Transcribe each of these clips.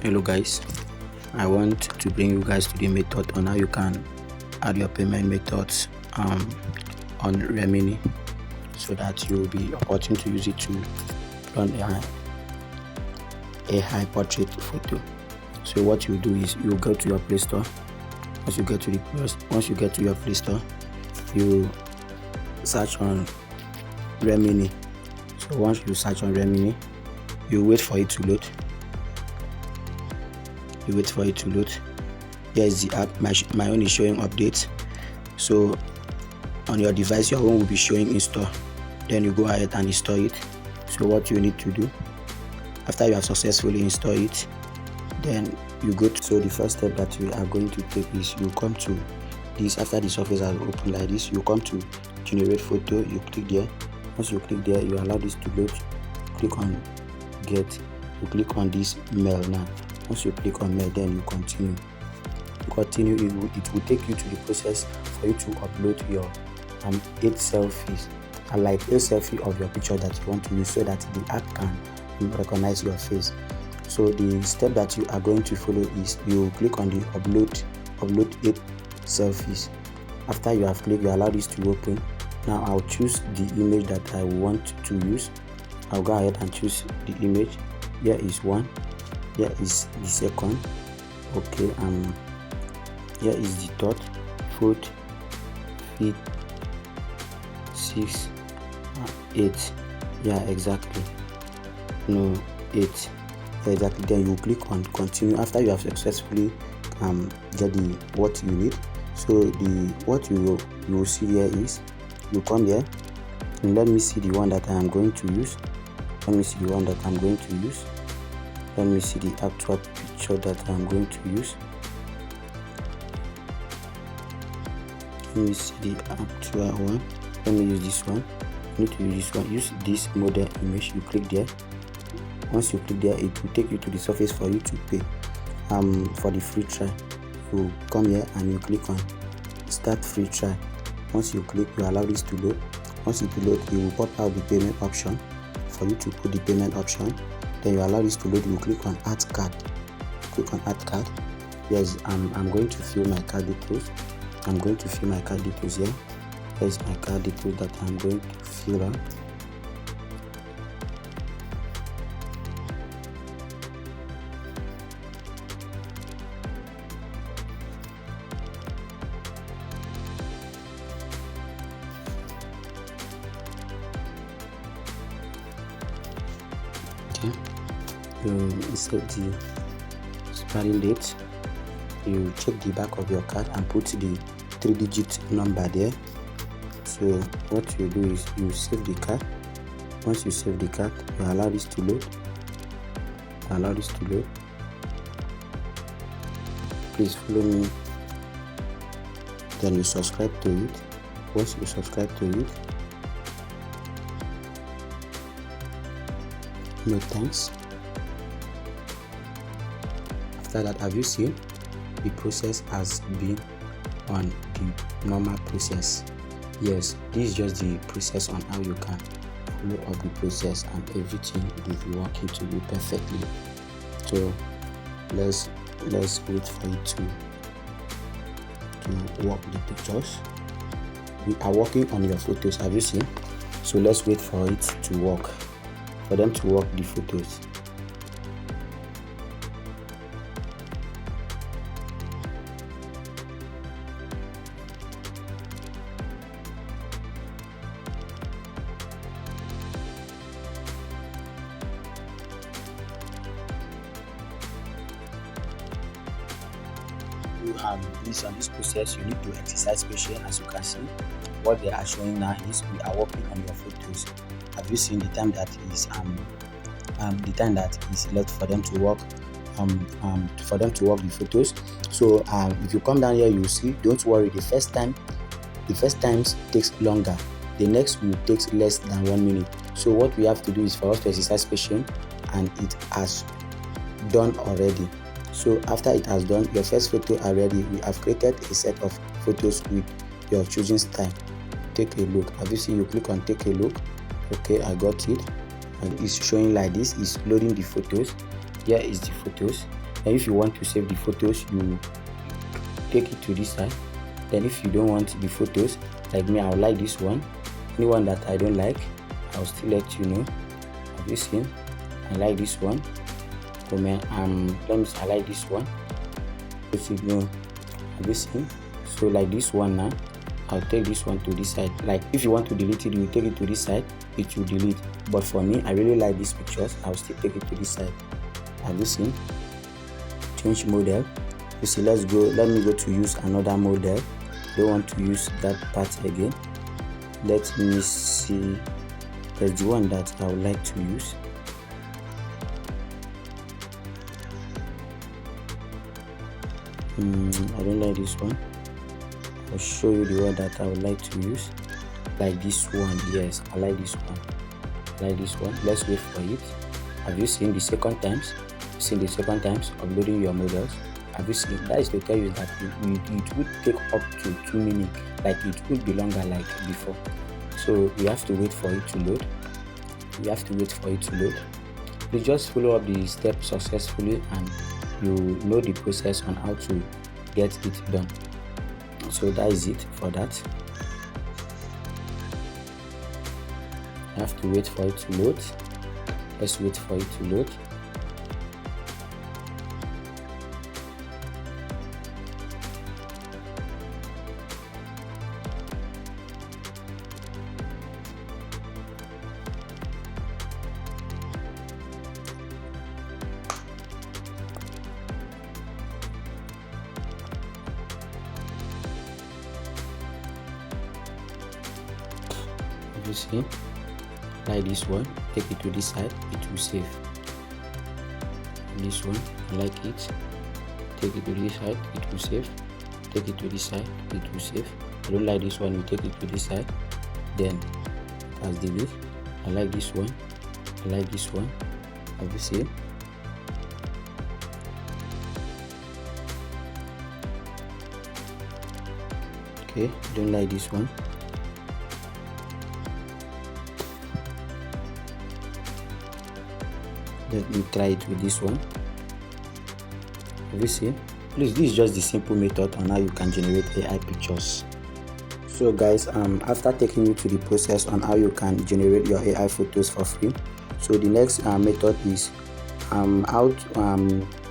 Hello guys, I want to bring you guys to the method on how you can add your payment methods on Remini, so that you will be opportune to use it to run a high portrait photo. So what you do is you go to your Play Store. Once you get to your Play Store, you search on Remini. So once you search on Remini, you wait for it to load. Here is the app. My own is showing updates. So on your device, your own will be showing install. Then you go ahead and install it. So what you need to do after you have successfully installed it, then you go to, so the first step that we are going to take is you come to this. After the surface has opened like this, you come to generate photo. You click there. Once you click there, you allow this to load. Click on get. You click on this mail now. Once you click on mail, then you continue. It will take you to the process for you to upload your 8 selfies, and like 8 selfie of your picture that you want to use, so that the app can recognize your face. So the step that you are going to follow is you click on the upload 8 selfies. After you have clicked, you allow this to open. Now I'll choose the image that I want to use. I'll go ahead and choose the image. Here is one. Here is the second. Okay, here is the third, fourth, fifth, 6, 8. Yeah, exactly. No, 8. Exactly. Then you click on continue after you have successfully get what you need. So what you will see here is you come here and let me see the one that I am going to use. Let me see the actual picture that I'm going to use. Let me see the actual one. Let me use this one. I need to use this one. Use this model image. You click there. Once you click there, it will take you to the surface for you to pay for the free trial. You come here and you click on start free trial. Once you click, you allow this to load. Once it load, it will pop out the payment option for you to put the payment option. Then you allow this to load. You click on add card. Yes, I'm going to fill my card details. Here. Here's my card details that I'm going to fill out. Okay. You insert the expiring date. You check the back of your card and put the 3-digit number there. So what you do is you save the card. Once you save the card, you allow this to load. Please follow me. Then you subscribe to it. Once you subscribe to it, no thanks. After that, have you seen the process has been on the normal process? Yes, this is just the process on how you can follow up the process, and everything will be working to you perfectly. So let's wait for it to work the pictures. We are working on your photos, have you seen? So let's wait for it to work, for them to work the photos. On this process, you need to exercise patience. As you can see, what they are showing now is we are working on your photos. Have you seen the time that is left for them to work the photos? So if you come down here, you see, don't worry, the first times takes longer, the next will take less than 1 minute. So what we have to do is for us to exercise patience, and it has done already. So after it has done, your first photo already, we have created a set of photos with your choosing style. Take a look. Have you seen? You click on take a look. Okay, I got it. And it's showing like this. It's loading the photos. Here is the photos. Then if you want to save the photos, you take it to this side. Then if you don't want the photos, like me, I will like this one. Anyone that I don't like, I'll still let you know. Have you seen? I like this one. Let me see, I like this one. Have you seen? So like this one now, I'll take this one to this side. Like if you want to delete it, you take it to this side, it will delete. But for me, I really like these pictures. I'll still take it to this side. Have you seen? Change model. You see, let me go to use another model. Don't want to use that part again. Let me see. There's the one that I would like to use. I don't like this one. I'll show you the one that I would like to use. Like this one. Yes, I like this one. I like this one. Let's wait for it. Have you seen the second times? Uploading your models? Have you seen? That is to tell you that it would take up to 2 minutes. Like it would be longer like before. So we have to wait for it to load. You just follow up the steps successfully and you know the process on how to get it done. So that is it for that. You have to wait for it to load. Let's wait for it to load. You see, like this one, take it to this side, it will save. This one, I like it. Take it to this side, it will save. Take it to this side, it will save. I don't like this one, you take it to this side, then as delete. I like this one. Have you seen? Okay, don't like this one. Let me try it with this one. Have you seen? Please, this is just the simple method on how you can generate AI pictures. So guys, after taking you to the process on how you can generate your AI photos for free, so the next method is how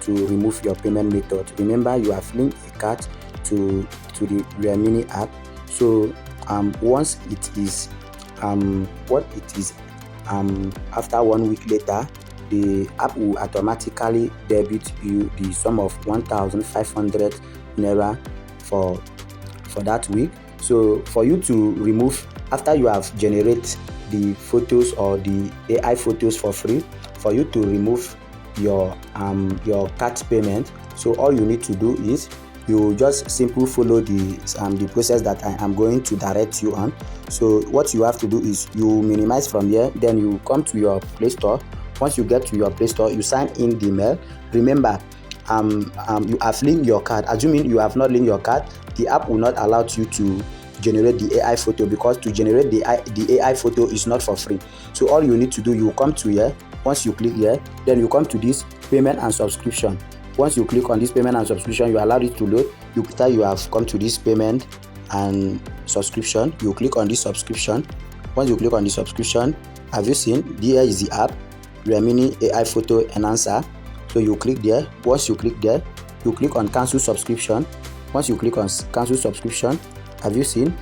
to remove your payment method. Remember, you have linked a card to the Remini app. So once it is after 1 week later, the app will automatically debit you the sum of 1,500 naira for that week. So for you to remove, after you have generated the photos or the AI photos for free, for you to remove your card payment, so all you need to do is you just simply follow the process that I am going to direct you on. So what you have to do is you minimize from here, then you come to your Play Store. Once you get to your Play Store, you sign in the mail. Remember, you have linked your card. Assuming you have not linked your card, the app will not allow you to generate the AI photo, because to generate the AI photo is not for free. So all you need to do, you come to here. Once you click here, then you come to this payment and subscription. Once you click on this payment and subscription, you allow it to load. You have come to this payment and subscription. You click on this subscription. Once you click on the subscription, have you seen? Here is the app, Remini AI Photo Enhancer. So you click there. Once you click there, you click on cancel subscription. Once you click on cancel subscription, have you seen?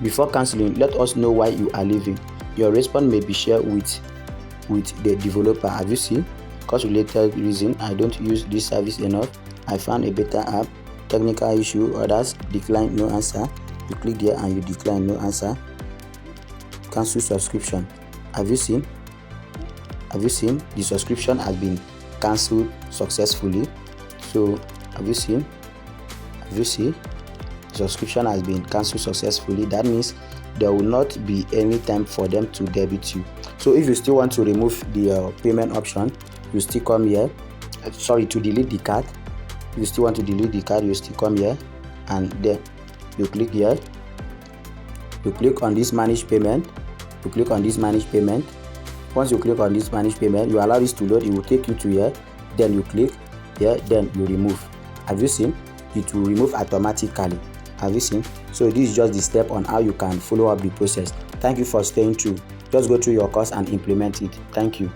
Before canceling, let us know why you are leaving. Your response may be shared with the developer. Have you seen? Cost related reason, I don't use this service enough. I found a better app. Technical issue, others decline, no answer. You click there and you decline, no answer. Cancel subscription. Have you seen? The subscription has been cancelled successfully. So have you seen? The subscription has been cancelled successfully. That means there will not be any time for them to debit you. So if you still want to remove the payment option, you still come here. To delete the card. If you still want to delete the card, you still come here and then you click here. You click on this manage payment. Once you click on this manage payment, you allow this to load. It will take you to here. Then you click. here, then you remove. Have you seen? It will remove automatically. Have you seen? So this is just the step on how you can follow up the process. Thank you for staying through. Just go through your course and implement it. Thank you.